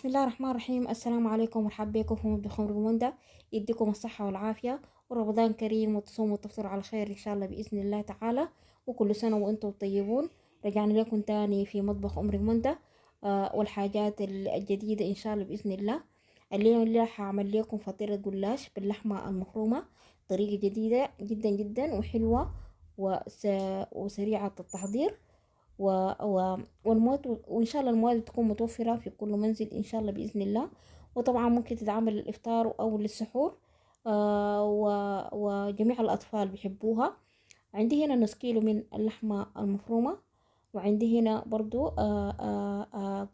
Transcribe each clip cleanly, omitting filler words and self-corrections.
بسم الله الرحمن الرحيم. السلام عليكم، مرحبا بكم في مطبخ ريموندا. يديكم الصحة والعافية، ورمضان كريم، وتصوموا وتفطروا على خير إن شاء الله بإذن الله تعالى. وكل سنة وأنتم طيبون. رجعنا لكم تاني في مطبخ ريموندا، والحاجات الجديدة إن شاء الله بإذن الله. اليوم اللي راح أعمل لكم فطيرة جلاش باللحمة المفرومة، طريقة جديدة جدا جدا وحلوة وسريعة التحضير. والمواد، وإن شاء الله المواد تكون متوفرة في كل منزل إن شاء الله بإذن الله. وطبعا ممكن تتعمل للإفطار أو للسحور، وجميع الأطفال بيحبوها. عندي هنا نص كيلو من اللحمة المفرومة، وعندي هنا برضو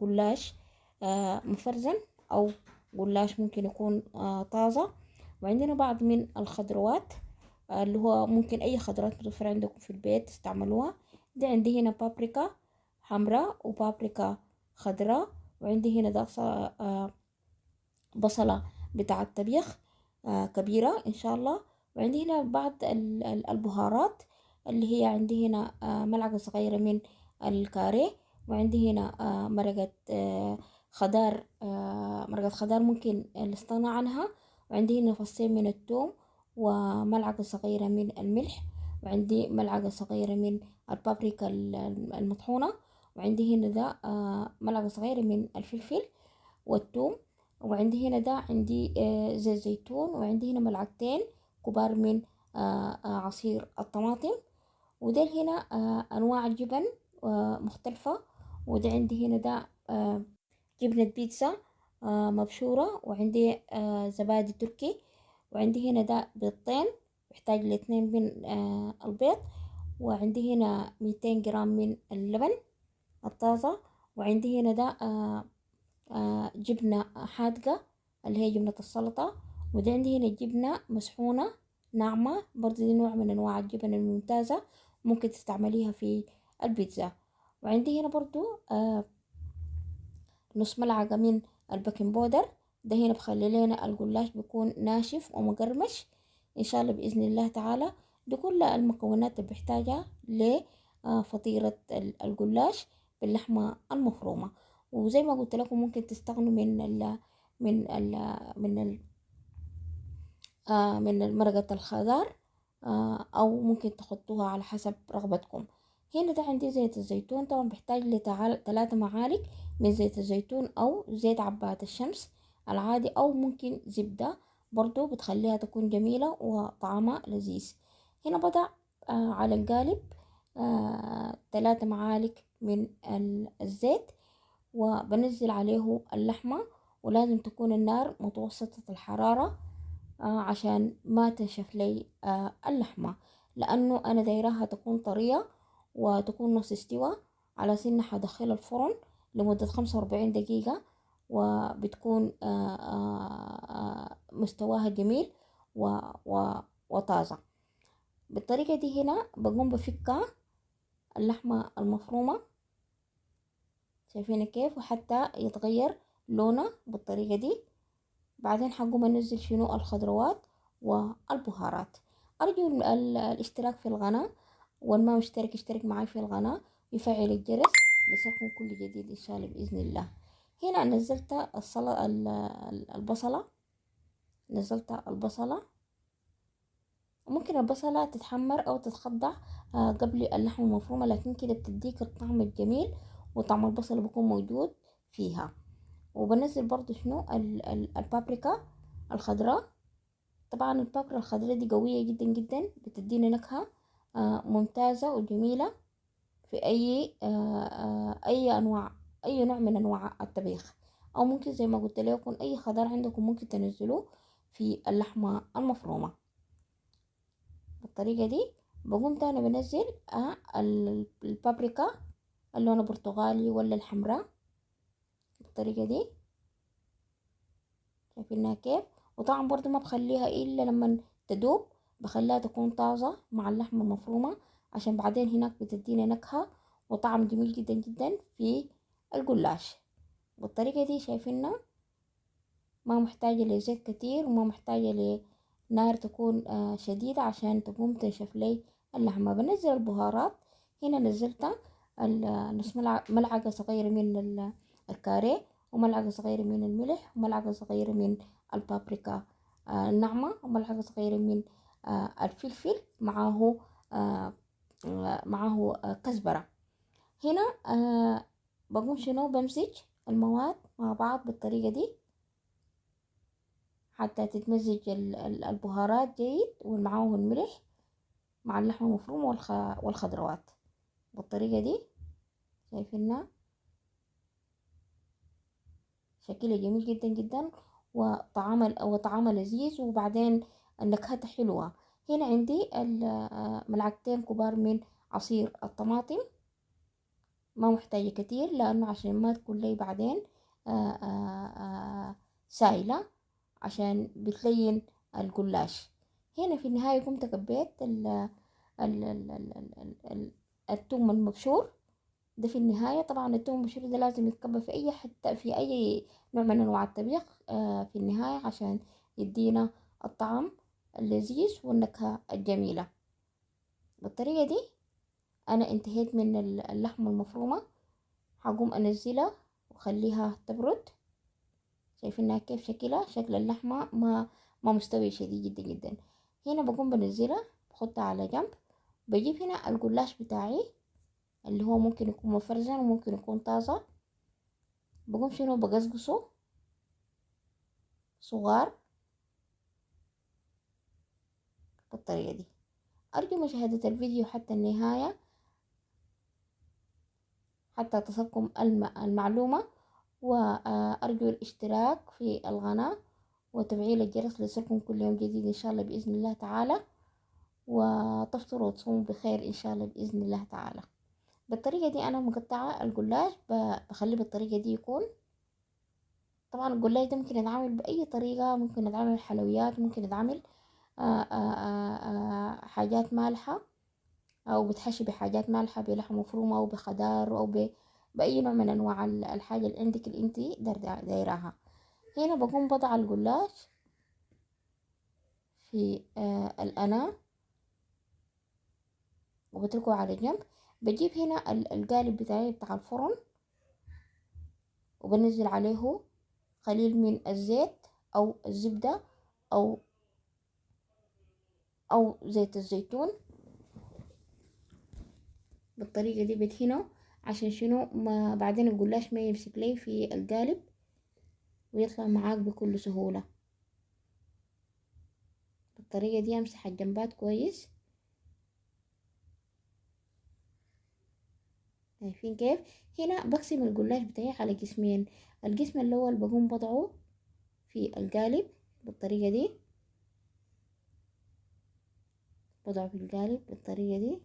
جلاش مفرزن، أو جلاش ممكن يكون طازة. وعندنا بعض من الخضروات، اللي هو ممكن أي خضروات متوفرة عندكم في البيت تستعملوها. دي عندي هنا بابريكا حمراء وبابريكا خضراء، وعندي هنا ده بصلة بتاع الطبيخ كبيرة إن شاء الله. وعندي هنا بعض البهارات، اللي هي عندي هنا ملعقة صغيرة من الكاري. وعندي هنا مرقة خضار ممكن نستغنى عنها. وعندي هنا فصين من الثوم، وملعقة صغيرة من الملح، وعندي ملعقة صغيرة من البابريكا المطحونة. وعندي هنا ده ملعقة صغيرة من الفلفل والثوم. وعندي هنا ده عندي زيت زيتون. وعندي هنا ملعقتين كبار من عصير الطماطم. وده هنا أنواع الجبن مختلفة. وده عندي هنا ده جبنة بيتزا مبشورة. وعندي زبادي تركي. وعندي هنا ده بيضتين، بحتاج ل2 من البيض. وعندي هنا 200 جرام من اللبن الطازة. وعندي هنا ده جبنة حادقة، اللي هي جبنة السلطة. وده عندي هنا جبنة مسحونة ناعمة، برضه دي نوع من أنواع الجبن الممتازة، ممكن تستعمليها في البيتزا. وعندي هنا برضه نص ملعقة من البيكنج بودر. ده هنا بخلي لنا الجلاش بيكون ناشف ومقرمش إن شاء الله بإذن الله تعالى. دي كل المكونات اللي بحتاجها لفطيرة الجلاش باللحمة المفرومة. وزي ما قلت لكم ممكن تستغنوا من ال من ال من مرقة الخضار، أو ممكن تحطوها على حسب رغبتكم. هنا ده عندي زيت الزيتون، طبعا بحتاج ل3 معالق من زيت الزيتون أو زيت عباد الشمس العادي، أو ممكن زبدة برضو بتخليها تكون جميلة وطعمها لذيذ. هنا بضع على القالب 3 معالق من الزيت، وبنزل عليه اللحمة. ولازم تكون النار متوسطة الحرارة عشان ما تنشف لي اللحمة، لأنه أنا دايراها تكون طرية وتكون نص استوى. على سنة حدخل الفرن لمدة 45 دقيقة، وبتكون مستواها جميل وطازة. بالطريقة دي هنا بقوم بفكها اللحمة المفرومة، شايفين كيف، وحتى يتغير لونه بالطريقة دي. بعدين حقوم انزل شنو الخضروات والبهارات. ارجو الاشتراك في القناة، والما مشترك يشترك معي في القناة، يفعل الجرس ليصلكم كل جديد ان شاء الله باذن الله. هنا نزلت البصلة. نزلت البصلة، ممكن البصلة تتحمر او تتخضع قبل اللحمة المفرومة، لكن كده بتديك الطعم الجميل، وطعم البصل بيكون موجود فيها. وبنزل برضو شنو البابريكا الخضراء. طبعا البابريكا الخضراء دي قوية جدا جدا، بتدينا نكهة ممتازة وجميلة في اي نوع من انواع الطبيخ. او ممكن زي ما قلت لكم اي خضار عندكم ممكن تنزلوه في اللحمة المفرومة بالطريقة دي. بقوم تاني بنزل البابريكا اللون برتقالي ولا الحمراء بالطريقة دي، شايفينها كيف. وطبعا برضو ما بخليها الا لما تدوب، بخليها تكون طازة مع اللحمة المفرومة، عشان بعدين هناك بتدينا نكهة وطعم جميل جدا جدا في الجلاش بالطريقة دي. شايفينها ما محتاجة لزيت كتير، وما محتاجة لنار تكون شديدة عشان تقوم تنشف لي اللحمة. بنزل البهارات. هنا نزلت نص ملعقة صغيرة من الكاري، وملعقة صغيرة من الملح، وملعقة صغيرة من البابريكا الناعمة، وملعقة صغيرة من الفلفل، معه كزبرة. هنا بقوم شنو بمزج المواد مع بعض بالطريقة دي حتى تتمزج البهارات جيد، ومعاه الملح مع اللحمة المفرومة والخضروات بالطريقة دي. شايفينها شكلها جميل جدا جدا، وطعامها لذيذ، وبعدين النكهة حلوة. هنا عندي ملعقتين كبار من عصير الطماطم، ما محتاجة كتير لأنه عشان ما تكون لي بعدين سايلة، عشان بتلين الجلاش. هنا في النهاية قمت كبيت الثوم المبشور ده في النهاية. طبعا الثوم المبشور ده لازم يتكبى في أي حتة، في أي نوع من أنواع الطبيخ في النهاية، عشان يدينا الطعم اللذيذ والنكهة الجميلة. بالطريقة دي أنا انتهيت من اللحمة المفرومة. هقوم أنزلها وخليها تبرد. شايفينها كيف شكلها؟ شكل اللحمة ما مستوي شديد جدا جدا. هنا بقوم بنزلها بحطها على جنب. بجيب هنا الجلاش بتاعي اللي هو ممكن يكون مفرزن وممكن يكون طازة. بقوم شنو بقصقصه صغار بالطريقة دي. أرجو مشاهدة الفيديو حتى النهاية حتى تصلكم المعلومة، وأرجو الاشتراك في القناة وتفعيل الجرس ليصلكم كل يوم جديد إن شاء الله بإذن الله تعالى، وتفطروا وتصوموا بخير إن شاء الله بإذن الله تعالى. بالطريقة دي أنا مقطعة الجلاش، بخليه بالطريقة دي يكون. طبعا الجلاش ده ممكن يتعمل بأي طريقة، ممكن يتعمل حلويات، ممكن يتعمل حاجات مالحة، أو بتحشي بحاجات مالحة بلحمة مفرومة أو بخضار أو بأي نوع من أنواع الحاجة اللي عندك اللي انتي دايراها. هنا بقوم بضع الجلاش في الأناء وبتركه على جنب. بجيب هنا القالب بتاعي بتاع الفرن، وبنزل عليه قليل من الزيت أو الزبدة أو زيت الزيتون بالطريقة دي. بدهنه عشان شنو؟ ما بعدين الجلاش ما يمسك لي في القالب ويطلع معاك بكل سهولة. بالطريقة دي امسح الجنبات كويس. شايفين كيف؟ هنا بقسم الجلاش بتاعي على قسمين. القسم الأول بقوم بضعه في القالب بالطريقة دي، بضعه في القالب بالطريقة دي.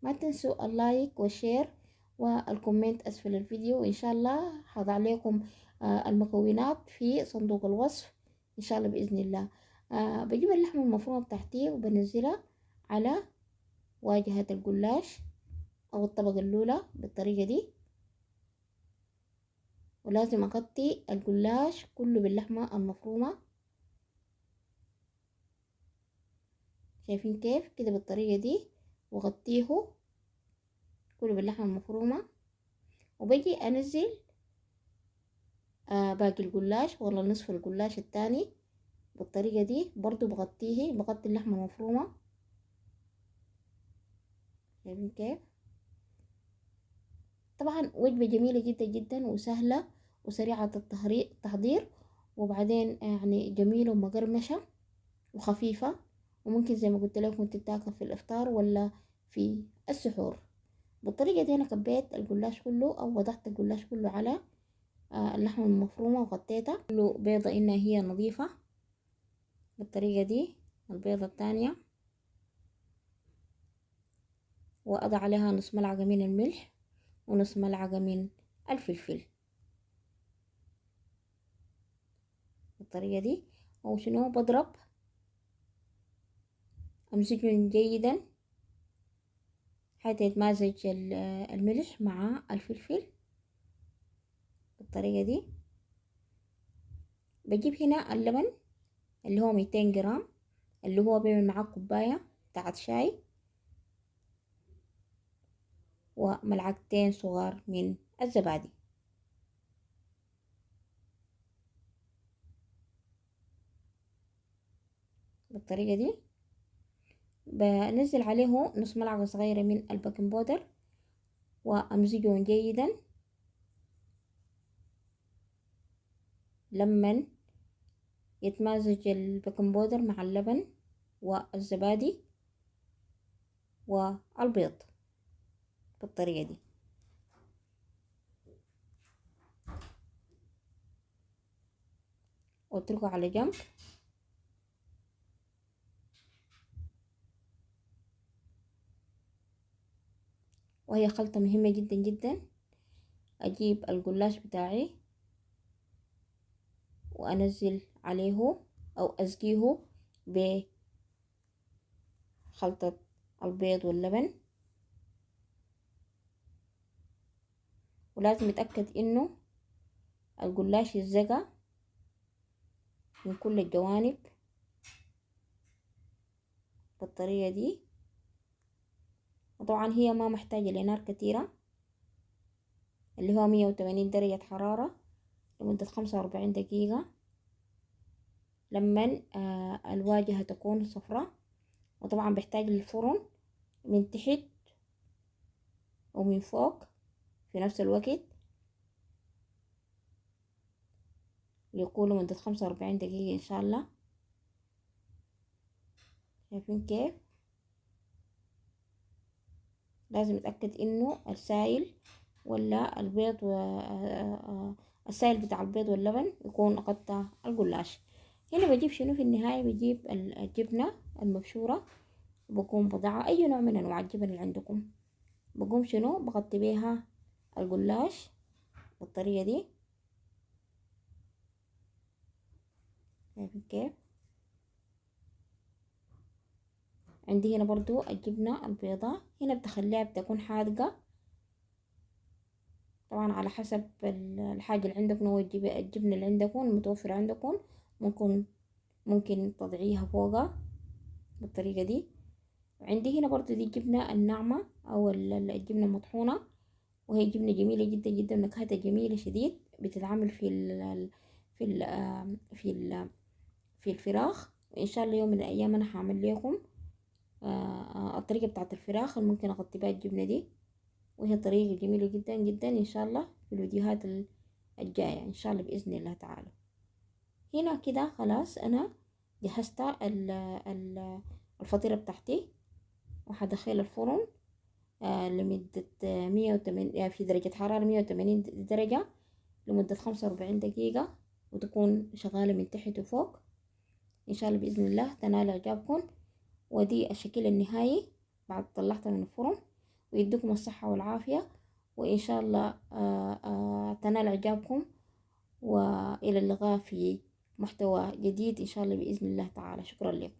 ما تنسوا اللايك والشير والكومنت أسفل الفيديو. إن شاء الله هضع لكم المكونات في صندوق الوصف إن شاء الله بإذن الله. بجيب اللحمة المفرومة بتاعتي وبنزلها على واجهة الجلاش أو الطبقة الأولى بالطريقة دي، ولازم أغطي الجلاش كله باللحمة المفرومة. شايفين كيف كده بالطريقة دي، وغطيه كله باللحمة المفرومة. وبجي أنزل باقي الجلاش ولا نصف الجلاش التاني بالطريقة دي برضو بغطي اللحمة المفرومة. شايفين كيف؟ طبعا وجبة جميلة جدا جدا وسهلة وسريعة التحضير، وبعدين يعني جميلة ومقرمشة وخفيفة، وممكن زي ما قلت لكم تتاكل في الإفطار ولا في السحور. بالطريقة دي أنا كبيت الجلاش كله أو وضعت الجلاش كله على اللحمة المفرومة وغطيتها كله بيضة إنها هي نظيفة بالطريقة دي. البيضة التانية وأضع عليها نص ملعقة من الملح ونص ملعقة من الفلفل بالطريقة دي. وشنو بضرب أمزجهم جيدا حتى يتمازج الملح مع الفلفل بالطريقة دي. بجيب هنا اللبن اللي هو 200 جرام، اللي هو بيعمل معاه كوباية بتاعت شاي. وملعقتين صغار من الزبادي. بالطريقة دي بنزل عليه نص ملعقة صغيرة من البيكنج بودر وأمزجهم جيدا. لما يتمازج البيكنج بودر مع اللبن والزبادي والبيض بالطريقة دي، واتركه على جنب. وهي خلطة مهمة جدا جدا. أجيب الجلاش بتاعي وأنزل عليه أو أسقيه بخلطة البيض واللبن، ولازم أتأكد إنه الجلاش يتزقى من كل الجوانب بالطريقة دي. وطبعا هي ما محتاجة لنار كتيرة، اللي هو 180 درجة حرارة لمدة 45 دقيقة. لما الواجهة تكون صفراء، وطبعا بحتاج للفرن من تحت ومن فوق في نفس الوقت، يكون لمدة 45 دقيقة إن شاء الله. شايفين كيف؟ لازم أتأكد إنه السائل ولا البيض السائل بتاع البيض واللبن يكون غطى الجلاش. هنا بجيب شنو في النهاية؟ بجيب الجبنة المبشورة، وبقوم بضعها أي نوع من أنواع الجبن اللي عندكم، بقوم شنو بغطي بيها الجلاش بالطريقة دي. شايفين كيف؟ عندي هنا برضو الجبنة البيضاء، هنا بتخليها بتكون حادقة طبعا على حسب الحاجة اللي عندكم والجبنة اللي عندكم المتوفرة عندكم. ممكن تضعيها فوقها بالطريقة دي. وعندي هنا برضو دي الجبنة الناعمة أو الجبنة المطحونة، وهي جبنة جميلة جدا جدا، نكهتها جميلة شديد، بتتعمل في ال في ال في الفراخ. وإن شاء الله يوم من الأيام أنا هعمل لكم الطريقة بتاعت الفراخ اللي ممكن أغطي بها الجبنة دي، وهي طريقة جميلة جدا جدا إن شاء الله في الفيديوهات الجاية إن شاء الله بإذن الله تعالى. هنا كده خلاص أنا جهزت الفطيرة بتاعتي، وهدخل الفرن لمدة 180 في درجة حرارة 180 درجة لمدة 45 دقيقة، وتكون شغالة من تحت وفوق. إن شاء الله بإذن الله تنال إعجابكم. ودي الشكل النهائي بعد طلعتها من الفرن، ويديكم الصحة والعافية، وإن شاء الله تنال إعجابكم. وإلى اللقاء في محتوى جديد إن شاء الله بإذن الله تعالى. شكرا لكم.